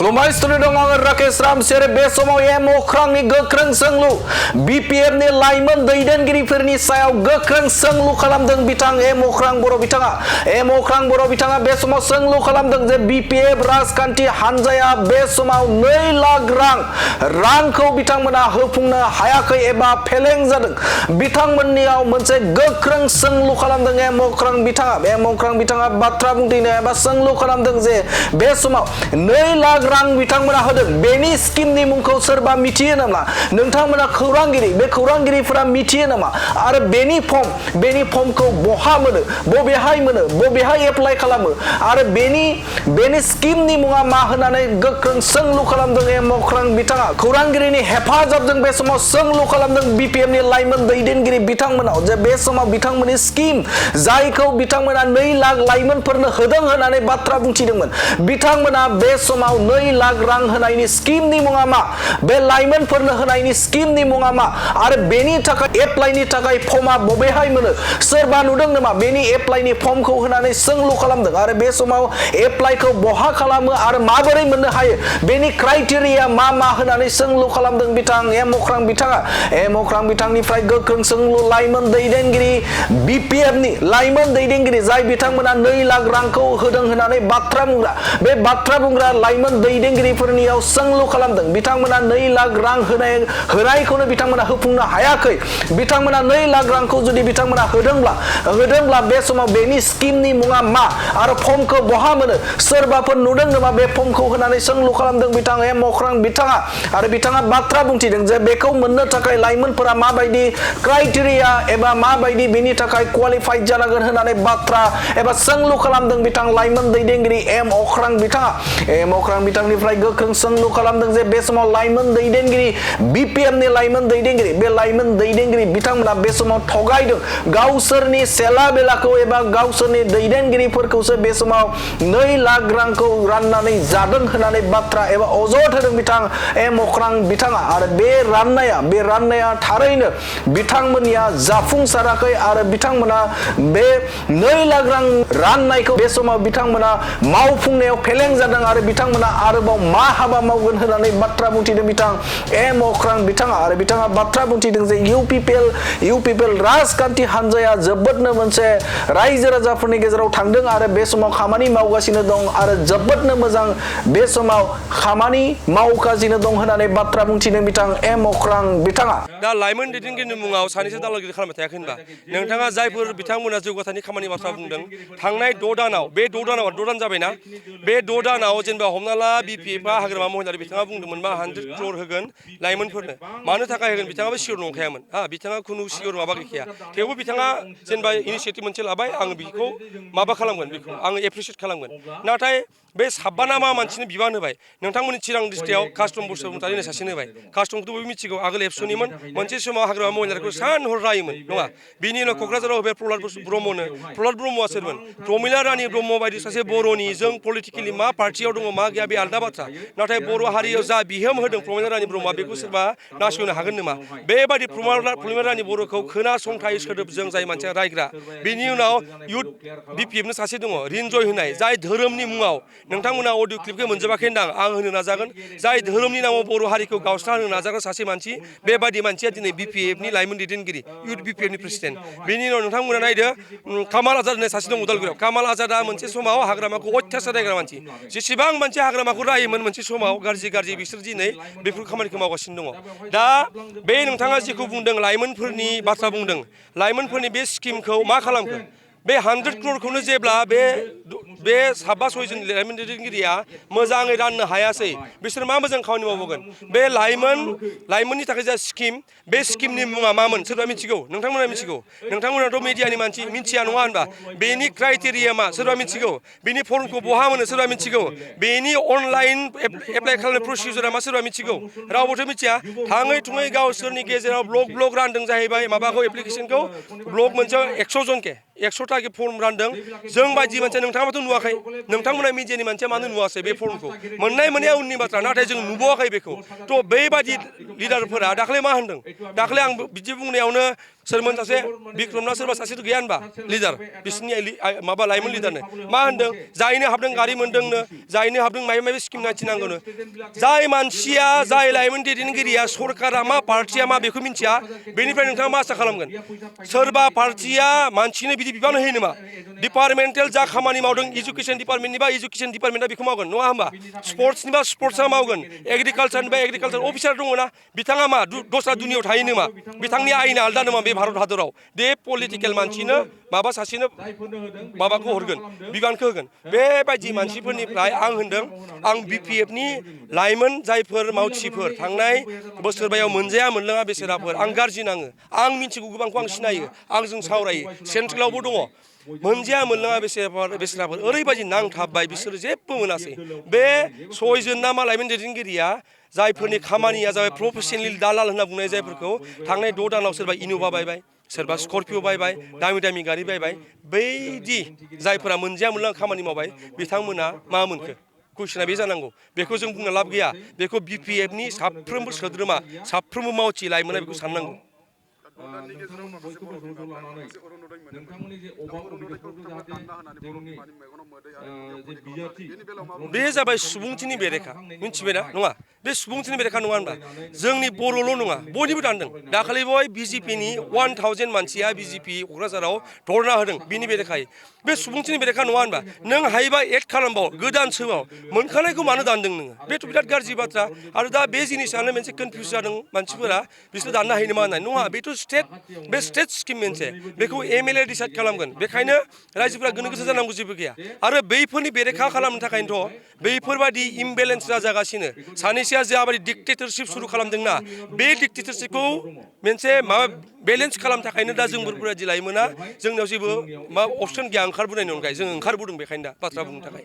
खुलुमबाय स्टुडिअ दं आङो राकेश रामसियारि बे समाव एम अख्रांनि गोख्रों सोंलु बिपिएफनि लाइमोन दैदेनगिरिफोरनि सायाव गोख्रों सोंलु खालामदों बिथां एम अख्रां बर' बिथाङा बे समाव सोंलु खालामदों जे बिपिएफ राजखान्थि हानजाया बे समाव 2 लाख रांखौ बिथांमोना होफुंनो हायाखै एबा फेलें जादों बिथांमोननियाव मोनसे गोख्रों सोंलु खालामदों एम अख्रां बिथाङा बाथ्रा बुंथिनो एबा सोंलु खालामदों जे बे समाव 2 लाख रां बिथांमोना होदों बेनि स्किमनि मुंखौ सोरबा मिथियो नामा नोंथांमोना बे खौरांगिरिफोरा मिथियो नामा आरो बेनि फर्मखौ बहा मोनो बबेहाय एप्लाइ खालामो आरो बेनि स्किमनि मुङा मा होनानै गोख्रों सोंलु खालामदों एम अख्रां बिथाङा खौरांगिरिनि हेफाजाबजों बे समाव सोंलु खालामदों बिपिएफनि लाइमोन दैदेनगिरि बिथांमोनाव जे बे समाव बिथांमोननि स्किम जायखौ बिथांमोना 2 लाख लाइमोनफोरनो होदों होननानै बाथ्रा बुंथिदोंमोन बिथांमोना बे समाव 2 लाख रां होनायनि स्किमनि मुङा मा बे लाइमोनफोरनो होनायनि स्किमनि मुङा मा आरो बेनि थाखाय एप्लाइनि थाखाय फर्मा बबेहाय मोनो सोरबा नुदों नामा बेनि एप्लाइनि फर्मखौ होनानै सोंलु खालामदों आरो बे समाव एप्लाइखौ बहा खालामो आरो माबोरै मोननो हायो बेनि क्राइटेरिया मा होनानै सोंलु खालामदों बिथां एम अख्रां बिथांनिफ्राय गोख्रों सोंलु लाइमोन दैदेनगिरि बिपिएफनि लाइमोन दैदेनगिरि जाय बिथांमोना 2 लाख रांखौ होदों होननानै बाथ्रा बुंग्रा लाइमोन दैदेनगिरिफोरनियाव सोंलु खालामदों बिथांमोना 2 लाख रां होनायखौनो बिथांमोना होफुंनो हायाखै बिथांमोना 2 लाख रांखौ जुदि बिथांमोना होदोंब्ला बे समाव बेनि स्किमनि मुङा मा आरो फर्मखौ बहा मोनो सोरबाफोर नुदों नामा बे फर्मखौ होनानै सोंलु खालामदों बिथां एम अख्रां बिथाङा बाथ्रा बुंथिदों जे बेखौ मोननो थाखाय लाइमोनफोरा माबायदि क्राइटेरिया एबा माबायदि बेनि थाखाय क्वालिफाइड जानांगोन होननानै बाथ्रा एबा सोंलु खालामदों बिथां लाइमोन दैदेनगिरि एम अख्रां बिथांनिफ्राय गोख्रों सोंलु खालामदों जे बे समाव लाइमोन दैदेनगिरि बिपिएफनि लाइमोन दैदेनगिरि बिथांमोना बे समाव थगायदों गावसोरनि सेला बेलाखौ एबा गावसोरनि दैदेनगिरिफोरखौसो बे समाव 2 लाख रांखौ राननानै जादों होननानै बाथ्रा एबा अजद होदों बिथां एम अख्रां बिथाङा आरो बे राननाया थारैनो बिथांमोननिया जाफुंसाराखै आरो बिथांमोना बे 2 लाख रां राननायखौ बे समाव बिथांमोना मावफुंनायाव फेलें जादों आरो बिथांमोना आरोबाव मा हाबा मावगोन होननानै बाथ्रा बुंथिदों बिथां एम अख्रां बिथाङा बाथ्रा बुंथिदों जे इउपिपिएल राजखान्थि हानजाया जोबोदनो मोनसे रायजो राजाफोरनि गेजेराव थांदों आरो बे समाव खामानि मावगासिनो दं आरो जोबोदनो मोजां बे समाव खामानि मावगासिनो दं होननानै बाथ्रा बुंथिदों बिथां एम अख्रां बिथाङा दा लाइमोन दैदेनगिरिनि मुङाव सानैसो दालागिरि खालामबाय थायाखै होनबा नोंथाङा जायफोर बिथांमोना जौगाथायनि खामानि बाथ्रा बुंदों थांनाय 6 दानाव बे 6 दान जाबायना बे 6 दानाव जेनेबा हमना ला बिपिएफआ हाग्रामा महिलारि बिथाङा बुंदोंमोन मा 100 क्रर होगोन लाइमोनफोरनो मानो थाखाय होगोन बिथाङाबो सियर नंखायामोन बिथाङा खुनु सियर माबा गैखाया थेवबो बिथाङा जेनेबा इनिसियेटिभ मोनसे लाबाय आं बेखौ माबा खालामगोन बेखौ आङो एप्रिसियेट खालामगोन नाथाय बे 56 मानसिनो बिबान होबाय नोंथांमोननि चिरां डिस्ट्रिक्टआव कास्टम बसुमतारी सासेनो होबाय कास्टमखौथ' बयबो मिथिगौ आगोल एबसुनिमोन मोनसे समाव हाग्रामा महिलारिखौ सान हर रायोमोन नङा बिनि उनाव क'क्राझाराव होबाय प्रहलाद ब्रह्मआ सोरमोन प्रमिला रानी ब्रह्म बायदि सासे बर'नि जों पलिटिकेलि मा पार्टियाव दङ मा गैया बे आलदा बाथ्रा नाथाय बर' हारियाव जा बिहोम होदों प्रमिला रानी ब्रह्मआ बेखौ सोरबा नासयनो हागोन नामा बेबायदि प्रमिला रानी बर'खौ खोनासंथाय सोदोबजों जाय मानसिया रायग्रा बिनि उनाव इउथ बिपिएफनो सासे दङ रिनजय होनाय जाय धोरोमनि मुङाव नोंथांमोना अडिअ क्लिपखौ मोनजोबाखै होनदां आं होनो नाजागोन जाय धोरोमनि नामाव बर' हारिखौ गावस्रा होनो नाजाग्रा सासे मानसि बेबायदि मानसिया दिनै बिपिएफनि लाइमोन दैदेनगिरि इउथ बिपिएफनि प्रेसिडेन्ट बेनि उनाव नोंथांमोना नायदो कामाल आजाद होननाय सासे दं उदालगुरियाव कामाल आजादा मोनसे समाव हाग्रामाखौ अयथासार रायग्रा मानसि जेसेबां मानसि हाग्रामाखौ रायोमोन मोनसे समाव गाज्रि बिसोर दिनै बेफोर खामानिखौ मावगासिनो दङ दा बे नोंथाङा जेखौ बुंदों लाइमोनफोरनि बाथ्रा बुंदों लाइमोनफोरनि बे स्किमखौ मा खालामखो बे 100 क्ररखौनो जेब्ला बे 5-6 जन लाइमोन दैदेनगिरिया मोजाङै राननो हायासै बिसोर मा मोजां खामानि मावबोगोन बे लाइमोननि थाखाय जा स्किम बे स्किमनि मुङा मामोन सोरबा मिथिगौ नोंथांमोना मिथिगौ नोंथांमोनाथ' मिडियानि मानसि मिथिया नङा होनबा बेनि क्राइटेरिया मा सोरबा मिथिगौ बेनि फर्मखौ बहा मोनो सोरबा मिथिगौ बेनि अनलाइन एप्लाइ खालामनाय प्रसिडिउरा मा सोरबा मिथिगौ रावबोथ' मिथिया थाङै थुङै गावसोरनि गेजेराव ब्लक रानदों जाहैबाय माबाखौ एप्लिकेसनखौ ब्लक मोनसेयाव 100 जनके 100टा फर्म रानदों जों बायदि मानसिया नोंथाङाबोथ' नुवाखै नोंथांमोना मिडियानि मानसिया मानो नुवासै बे फर्मखौ मोननाया उननि बाथ्रा नाथाय जों नुबावाखै बेखौ थ' बेबायदि लिडारफोरा दाख्लै मा होनदों दाख्लै आं बिदि बुंनायावनो सोरमोन सासे बिक्रमना सोरबा सासेथ' गैया होनबा लिडार बिसोरनि माबा लाइमोन लिडारनो मा होनदों जायनो हाबदों गारि मोनदोंनो जायनो हाबदों माबा माबि स्किम नायथिनांगौनो जाय मानसिया जाय लाइमोन दैदेनगिरिया सरकारा मा पार्टिया मा बेखौ मिन्थिया बेनिफ्राय नोंथाङा मा आसा खालामगोन सोरबा पार्टिया मानसिनो बिदि बिबान होयो नामा डिपार्टमेन्टेल जा खामानि मावदों इडुकेसन डिपार्टमेन्टनि बा इडुकेसन डिपार्टमेन्टआ बेखौ मावगोन नङा होमबा स्पर्ट्सनि बा स्पर्ट्सआ मावगोन एग्रिकालचारनि बा एग्रिकालचार अफिसार दङ ना बिथाङा मा दस्रा दुनियाव थायो नामा बिथांनि आयेना आलदा नामा बे भारत हादराव बे पलिटिकेल मानसिनो माबा सासेनो माबाखौ हरगोन बिबानखौ होगोन बेबायदि मानसिफोरनिफ्राय आं होनदों आं BPFनि लाइमोन जायफोर मावथिफोर थांनाय बोसोरबायाव मोनजाया मोनलोङा बेसेराफोर आं गाज्रि नाङो आं मिथिगौ गोबांखौ आं सिनायो आंजों सावरायो सेन्ट्रेलावबो दङ मोनजाया मोनलोङा बेसेराफोर ओरैबायदि नांथाबबाय बिसोरो जेबो मोनासै बे सयजन ना मा लाइमोन दैदेनगिरिया जायफोरनि खामानिया जाबाय प्रफेसनेल दालाल होनना बुंनाय जायफोरखौ थांनाय 6 दानाव सोरबा इन'भा बायबाय सोरबा स्कर्पिअ बायबाय दामि दामि गारि बायबाय बैदि जायफोरा मोनजाया मोनलोङा खामानि मावबाय बिथांमोना मा मोनखो कुइसना बे जानांगौ बेखौ जों बुंनो लाब गैया बेखौ BPFनि साफ्रोमबो सोद्रोमा साफ्रोमबो मावथि लाइमोना बेखौ साननांगौ बे जाबाय सुबुंथिनि बेरेखा मिथिबायना नङा बे सुबुंथिनि बेरेखा नङा होनबा जोंनि बर'ल' नङा बयनिबो दानदों दाखालि बय BJPनि 1000 मानसिया BJP क'क्राझाराव धरना होदों बिनि बेरेखायै बे सुबुंथिनि बेरेखा नङा होनबा नों हायोबा एक्ट खालामबाव गोदान सोबाव मोनखानायखौ मानो दानदों नोङो बेथ' बिराद गाज्रि बाथ्रा आरो दा बे जिनिसानो मोनसे कनफिउज जादों मानसिफोरा बिसोर दाननो हायो नामा होननाय नङा बेथ' स्टेट स्किम मोनसे बेखौ MLA डिसाइड खालामगोन बेखायनो रायजोफोरा गोनो गोथो जानांगौ जेबो गैया आरो बैफोरनि बेरेखा खालामनो थाखायनोथ' बैफोरबायदि इमबेलेन्स जागासिनो सानैसोआ जाबायदि डिक्टेटरशिप सुरु खालामदोंना बे डिक्टेटरशिपखौ मोनसे माबा बेलेन्स खालामनो थाखायनो दा जोंफोरबायदि लाइमोना जोंनियाव जेबो मा अपसन गैया ओंखारबोनायनि अनगायै जों ओंखारबोदों बेखायनो दा बाथ्रा बुंनो थाखाय